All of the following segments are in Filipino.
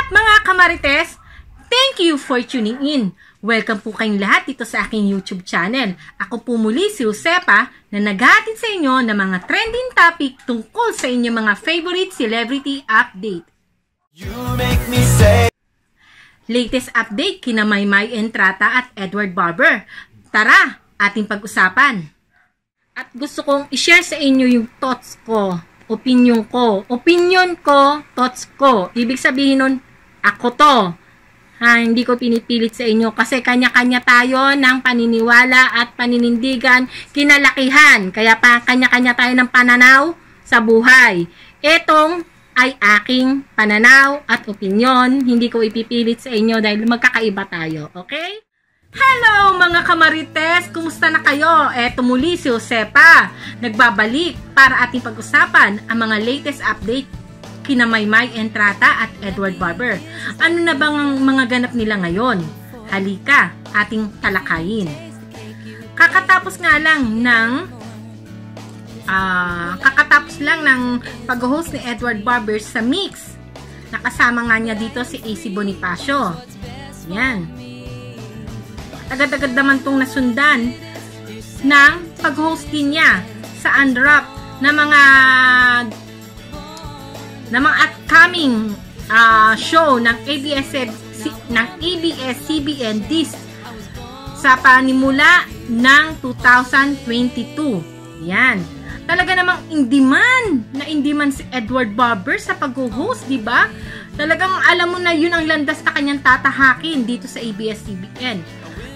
Mga kamarites, thank you for tuning in. Welcome po kayong lahat dito sa aking YouTube channel. Ako po muli si Josepa na naghahatid sa inyo ng mga trending topic tungkol sa inyong mga favorite celebrity update. You make me say... Latest update kina Maymay Entrata at Edward Barber. Tara, ating pag-usapan. At gusto kong i-share sa inyo yung thoughts ko, opinion ko, thoughts ko. Ibig sabihin nun, ako to. Hindi ko pinipilit sa inyo kasi kanya-kanya tayo ng paniniwala at paninindigan, kinalakihan. Kaya pa kanya-kanya tayo ng pananaw sa buhay. Etong ay aking pananaw at opinyon. Hindi ko ipipilit sa inyo dahil magkakaiba tayo. Okay? Hello mga kamarites! Kumusta na kayo? Eto muli si Josepa. Nagbabalik para ating pag-usapan ang mga latest update kina Maymay Entrata at Edward Barber. Ano na bang mga ganap nila ngayon? Halika, ating talakayin. Kakatapos lang ng pag-host ni Edward Barber sa Mix. Nakasama nga niya dito si AC Bonifacio. Yan. Agad-agad naman itong nasundan ng pag-host din niya sa Unwrap na mga upcoming show ng ABS-CBN this sa panimula ng 2022. Yan. Talaga namang in demand si Edward Barber sa pag-host, di ba? Talagang alam mo na yun ang landas na kanyang tatahakin dito sa ABS-CBN.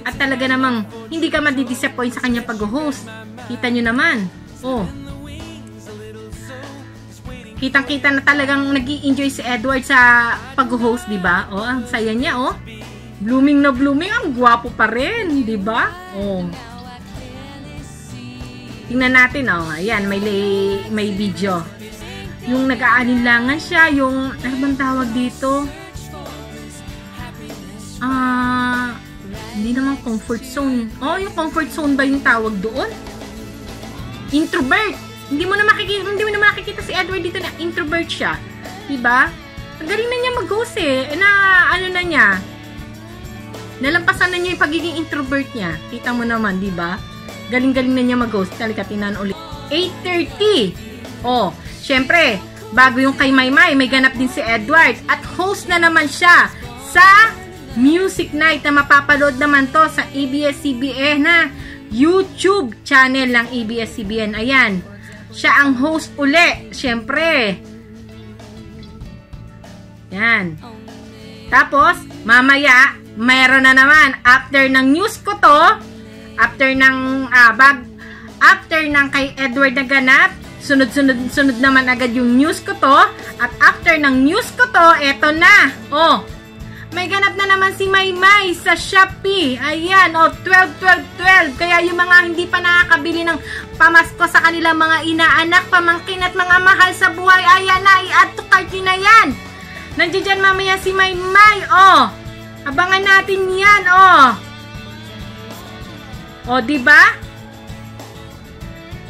At talaga namang hindi ka madidisappoint sa kanyang pag-host. Kita nyo naman. Oh. Kitang-kita na talagang nag-i-enjoy si Edward sa pag-host, di ba? Oh, ang saya niya, oh. Blooming na blooming, ang gwapo pa rin, di ba? Oh. Tingnan natin, oh. Ayan, may video. Yung nag-aalinlangan siya, yung ano bang tawag dito? Hindi naman comfort zone. Oh, yung comfort zone ba yung tawag doon? Introvert. Hindi mo na makikita si Edward dito na introvert siya. Diba? Ang galing na niya mag-host eh. Nalampasan na niya yung pagiging introvert niya. Kita mo naman, diba? Galing-galing na niya mag-host. Talika, tinan ulit. 8:30. Oh, syempre, bago yung kay Maymay, may ganap din si Edward. At host na naman siya sa Music Night na mapapaload naman to sa ABS-CBN na YouTube channel ng ABS-CBN. Ayan. Siya ang host uli. Siyempre. Yan. Tapos, mamaya, mayroon na naman. After ng news ko to, after ng kay Edward na ganap, sunod naman agad yung news ko to. At after ng news ko to, eto na. Oh, may ganap na naman si Maymay sa Shopee. Ayan, oh, 12-12-12. Kaya yung mga hindi pa nakakabili ng pamasko sa kanilang mga inaanak, pamangkin at mga mahal sa buhay, ayan na, i-add to cart na yan. Nandiyan dyan mamaya si Maymay, oh. Abangan natin yan, oh. Oh, diba?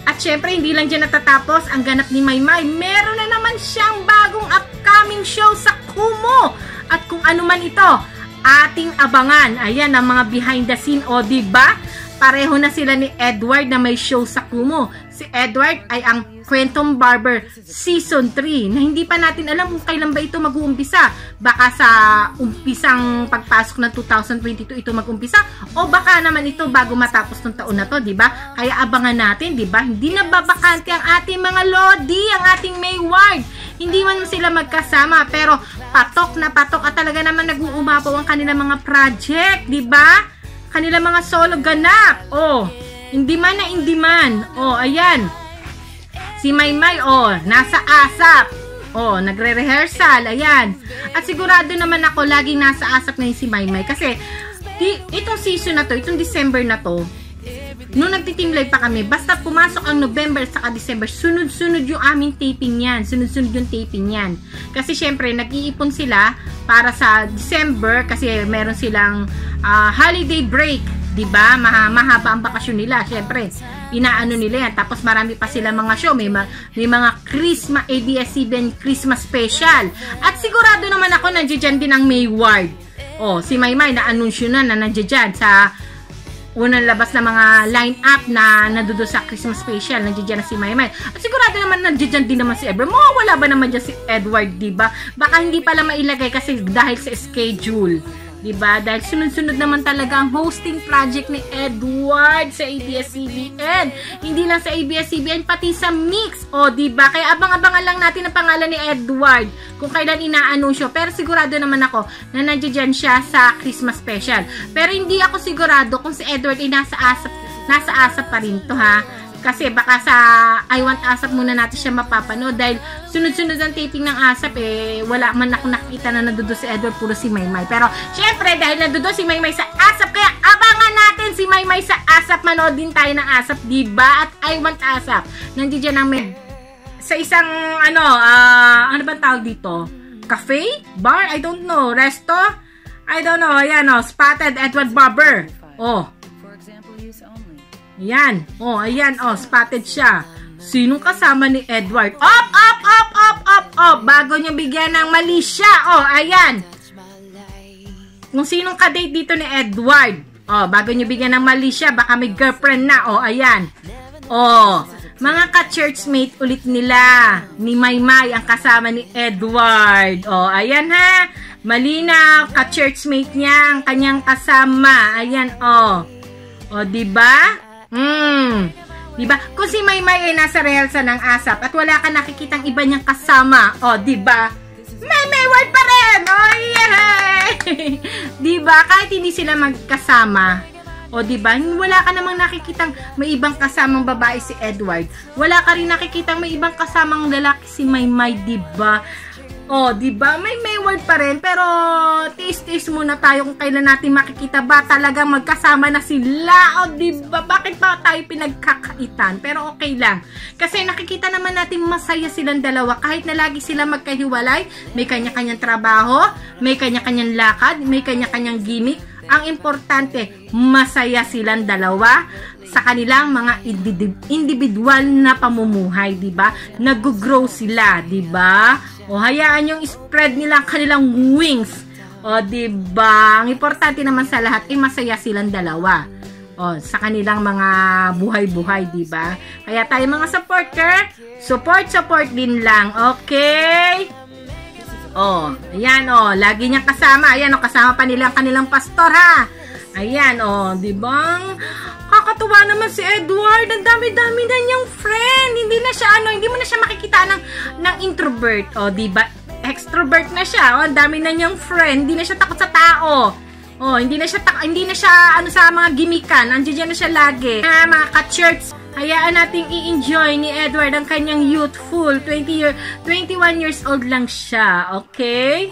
At syempre, hindi lang dyan natatapos ang ganap ni Maymay. Meron na naman siyang bagong upcoming show sa Kumu. At kung ano man ito, ating abangan. Ayan, ang mga behind the scene. O, diba? Pareho na sila ni Edward na may show sa Kumu. Si Edward ay ang Kwentong Barber Season 3 na hindi pa natin alam kung kailan ba ito mag-uumpisa. Baka sa umpisang pagpasok ng 2022 ito mag-umpisa o baka naman ito bago matapos ng taon na to, diba? Kaya abangan natin, diba? Hindi na babakante ang ating mga Lodi, ang ating Mayward. Hindi man sila magkasama pero patok na patok at talaga naman nag-uumapaw ang kanilang mga project, diba? Kanilang mga solo ganap. Oh, hindi man. Oh, ayan. Si Maymay, oh, nasa ASAP. Oh, nagre-rehearsal. Ayan. At sigurado naman ako laging nasa ASAP na si Maymay. Kasi, itong season na to, itong December na to, nung nagti-team live pa kami, basta pumasok ang November saka December, sunod-sunod yung aming taping yan. Sunod-sunod yung taping yan. Kasi syempre, nag-iipon sila para sa December kasi meron silang holiday break. 'Diba? Mahaba ang bakasyon nila. Syempre, inaano nila yan. Tapos marami pa sila mga show. May mga Christmas, ABS-CBN Christmas special. At sigurado naman ako nandiyan din ang Mayward. Oh, si Maymay na-anunsyo na nandiyan sa unang labas na mga line-up na nandoon sa Christmas special. Nandiyan na si Maymay. At sigurado naman nandiyan din naman si Edward. Wala ba naman dyan si Edward, diba? Baka hindi pala mailagay kasi dahil sa schedule. Diba? Dahil sunod-sunod naman talaga ang hosting project ni Edward sa ABS-CBN. Hindi lang sa ABS-CBN, pati sa Mix. O, diba? Kaya abang-abangan lang natin ang pangalan ni Edward kung kailan inaanunsyo. Pero sigurado naman ako na nandiyan siya sa Christmas special. Pero hindi ako sigurado kung si Edward ay nasa ASAP pa rin to, ha? Kasi baka sa I Want ASAP muna natin siya mapapanood dahil sunod-sunod ang taping ng ASAP wala man ako nakita na nandoon si Edward, puro si Maymay. Pero syempre dahil nandoon si Maymay sa ASAP, kaya abangan natin si Maymay sa ASAP, manood din tayo ng ASAP, diba? At I Want ASAP nandiyan ang sa isang ano ba tawag dito? Cafe? Bar? I don't know. Resto? I don't know. Ayan Spotted Edward Barber. Ayan. Ayan. Spotted siya. Sinong kasama ni Edward? Up! Bago niya bigyan ng mali siya. Ayan. Kung sinong kadate dito ni Edward. Bago niya bigyan ng mali siya, baka may girlfriend na. Ayan. Mga ka-churchmate ulit nila. Ni Maymay ang kasama ni Edward. Ayan ha. Malinaw. Ka-churchmate niya ang kanyang kasama. Ayan. Diba? Diba? Kung si Maymay ay nasa rehearsal ng ASAP at wala ka nakikitang iba niyang kasama, diba? Mayward pa rin! Yay! Diba? Kahit hindi sila magkasama, diba? Wala ka namang nakikitang may ibang kasamang babae si Edward. Wala ka rin nakikitang may ibang kasamang lalaki si Maymay, diba? Diba? May Mayward pa rin, pero tiis-tiis muna tayo kung kailan natin makikita ba talagang magkasama na sila. Diba? Bakit pa tayo pinagkakaitan? Pero okay lang. Kasi nakikita naman natin masaya silang dalawa kahit na lagi sila magkahiwalay. May kanya-kanyang trabaho, may kanya-kanyang lakad, may kanya-kanyang gimmick. Ang importante, masaya silang dalawa sa kanilang mga individual na pamumuhay, diba? Nag-grow sila, diba? Hayaan yung spread nila kanilang wings. Diba? Ang importante naman sa lahat ay masaya silang dalawa. Sa kanilang mga buhay-buhay, diba? Kaya tayo mga supporter, support din lang, okay? Ayan, lagi niyang kasama. Ayan, kasama pa nila ang kanilang pastor, ha? Ayan, diba? Kakatuwa naman si Edward. Ang dami-dami na niyang friend. Hindi na siya, hindi mo na siya makikita ng introvert. Diba? Extrovert na siya. Ang dami na niyang friend. Hindi na siya takot sa tao. Hindi na siya sa mga gimikan. Andiyan na siya lagi. Mga ka-church, hayaan nating i-enjoy ni Edward ang kanyang youthful. 21 years old lang siya. Okay?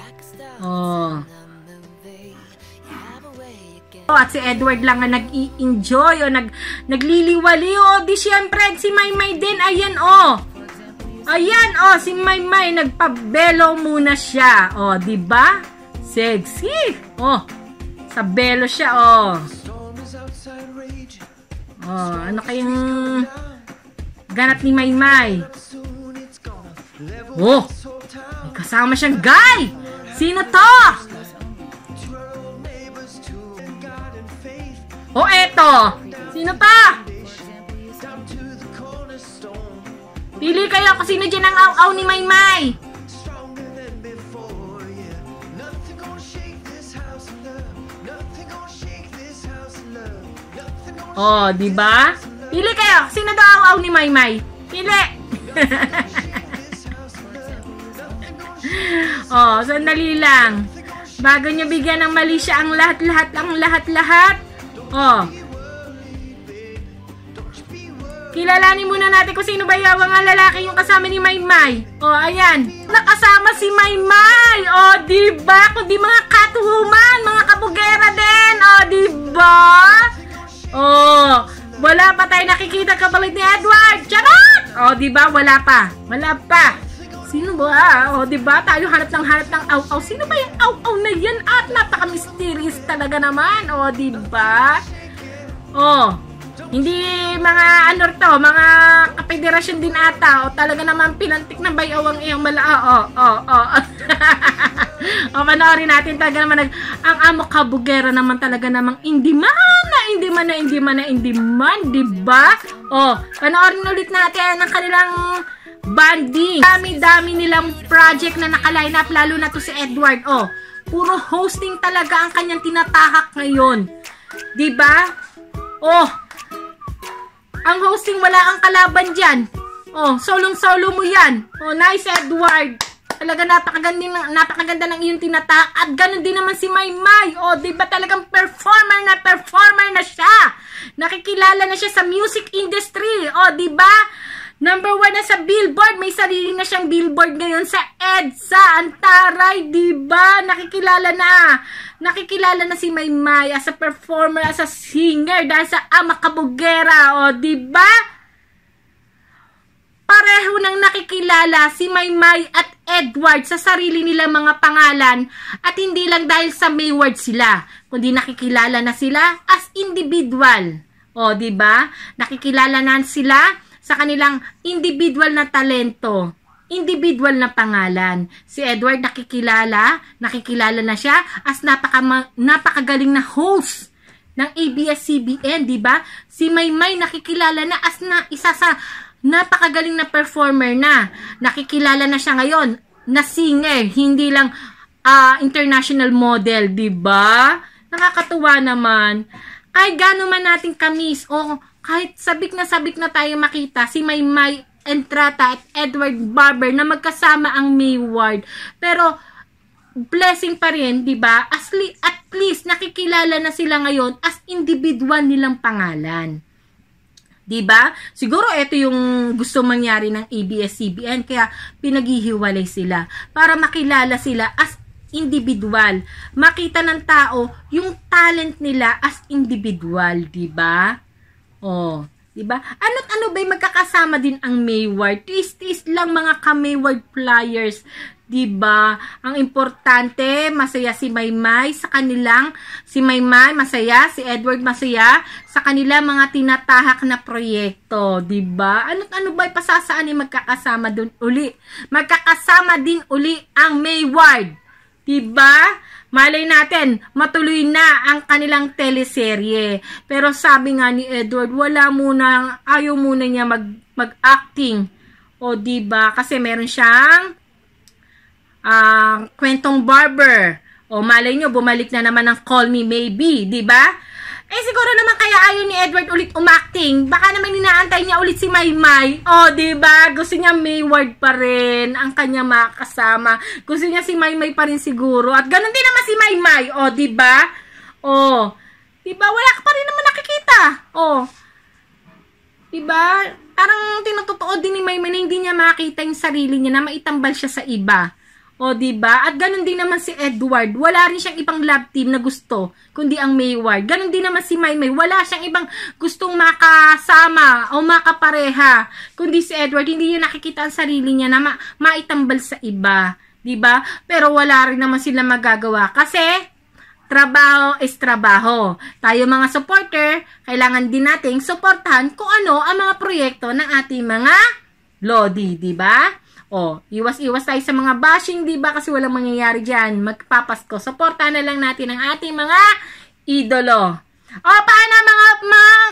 At si Edward lang ang nag-i-enjoy nagliliwali. Di syempre si Maymay din. Ayan Ayan si Maymay nagpabelo muna siya. Diba? Sexy. Sa belo siya. Ano kayang ganap ni Maymay? May kasama siyang guy. Sino to? Eto! Sino pa? Pili kayo kung sino dyan ang aw-aw ni Maymay. Diba? Pili kayo. Sino daw aw-aw ni Maymay? Pili! Sandali lang. Bago niya bigyan ng mali siya ang lahat-lahat. Kilalanin muna natin kung sino ba yung mga lalaki yung kasama ni Maymay. Ayan. Nakasama si Maymay. Diba? Kundi mga catwoman, mga kabugera din. Diba? Wala pa tayo nakikita kapalit ni Edward. Charot! Diba? Wala pa. Sino ba? Diba? Tayo hanap ng aw-aw. Sino ba yung aw-aw na yan? At napaka-mysterious talaga naman. Diba? Oh, hindi mga ano to, mga kapederasyon din ata. O talaga naman pinantik ng bayawang iyang mala. O panoorin natin talaga naman ang amo kabugera naman talaga namang hindi man, diba? O, panoorin ulit natin ang kanilang banding. Dami-dami nilang project na naka-line up, lalo na to si Edward. O, puro hosting talaga ang kanyang tinatahak ngayon. Diba? O, ang hosting wala ang kalaban dyan. Oh, solong-solo mo yan. Oh, nice Edward. Talaga napakaganda ng iyong tinatahak. At ganun din naman si Maymay. Oh, di ba talagang performer na siya. Nakikilala na siya sa music industry. Oh, di ba? Number 1 na sa Billboard. May sarili na siyang Billboard ngayon sa EDSA. Antaray, di ba? Nakikilala na si Maymay as a performer, as a singer dahil sa ama kabugera. O, di ba? Pareho nang nakikilala si Maymay at Edward sa sarili nilang mga pangalan at hindi lang dahil sa Mayward sila, kundi nakikilala na sila as individual. O, di ba? Nakikilala na sila sa kanilang individual na talento, individual na pangalan. Si Edward nakikilala na siya as napakagaling na host ng ABS-CBN, di ba? Si Maymay nakikilala na as isa sa napakagaling na performer na. Nakikilala na siya ngayon na singer, hindi lang international model, di ba? Nakakatuwa naman. Kahit gaano man natin kamis o kahit sabik na tayo makita si Maymay Entrata at Edward Barber na magkasama ang Mayward. Pero blessing pa rin, 'di ba? At least nakikilala na sila ngayon as individual nilang pangalan. 'Di ba? Siguro ito yung gusto mangyari ng ABS-CBN kaya pinaghihiwalay sila para makilala sila as individual. Makita ng tao yung talent nila as individual, 'di ba? Oh, 'di ba? Ano ba magkakasama din ang Mayward? Tiis lang mga ka-Mayward flyers, 'di ba? Ang importante, masaya si Maymay sa kanilang si Maymay masaya, si Edward masaya sa kanilang mga tinatahak na proyekto, 'di ba? Ano ba pasasaan ni magkakasama doon uli? Magkakasama din uli ang Mayward, 'di ba? Malay natin, matuloy na ang kanilang teleserye. Pero sabi nga ni Edward, ayaw muna niya mag-acting. O diba? Kasi meron siyang kwentong barber. O malay nyo, bumalik na naman ang Call Me Maybe. Diba? Eh siguro naman kaya ayaw ni Edward ulit umacting. Baka naman inaantay niya ulit si Maymay. O, diba? Gusto niya Mayward pa rin ang kanya makasama. Gusto niya si Maymay pa rin siguro. At ganun din naman si Maymay. O, diba? O, diba? Wala ka pa rin naman nakikita. O, diba? Parang tinutotoo din ni Maymay na hindi niya makita yung sarili niya na maitambal siya sa iba. O, diba? At ganun din naman si Edward. Wala rin siyang ibang love team na gusto, kundi ang Mayward. Ganun din naman si Maymay. Wala siyang ibang gustong makasama o makapareha, kundi si Edward. Hindi niya nakikita ang sarili niya na maitambal sa iba. Diba? Pero wala rin naman sila magagawa. Kasi, trabaho is trabaho. Tayo mga supporter, kailangan din nating suportahan kung ano ang mga proyekto ng ating mga Lodi. Diba? O, iwas-iwas tayo sa mga bashing, diba? Kasi walang mangyayari dyan. Magpapasko. Suportahan na lang natin ang ating mga idolo. O, paano mga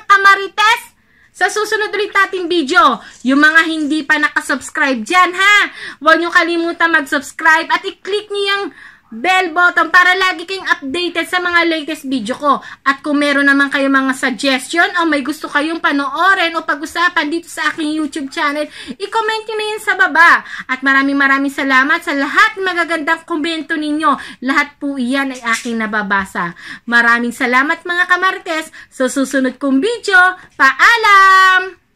kamarites? Sa susunod ulit nating video, yung mga hindi pa nakasubscribe dyan, ha? Huwag nyo kalimutan mag-subscribe at i-click nyo yung bell button para lagi kayong updated sa mga latest video ko. At kung meron naman kayong mga suggestion o may gusto kayong panoorin o pag-usapan dito sa aking YouTube channel, i-comment nyo na yun sa baba. At maraming salamat sa lahat ng magagandang komento ninyo. Lahat po iyan ay aking nababasa. Maraming salamat mga kamarites. Sa susunod kong video, paalam!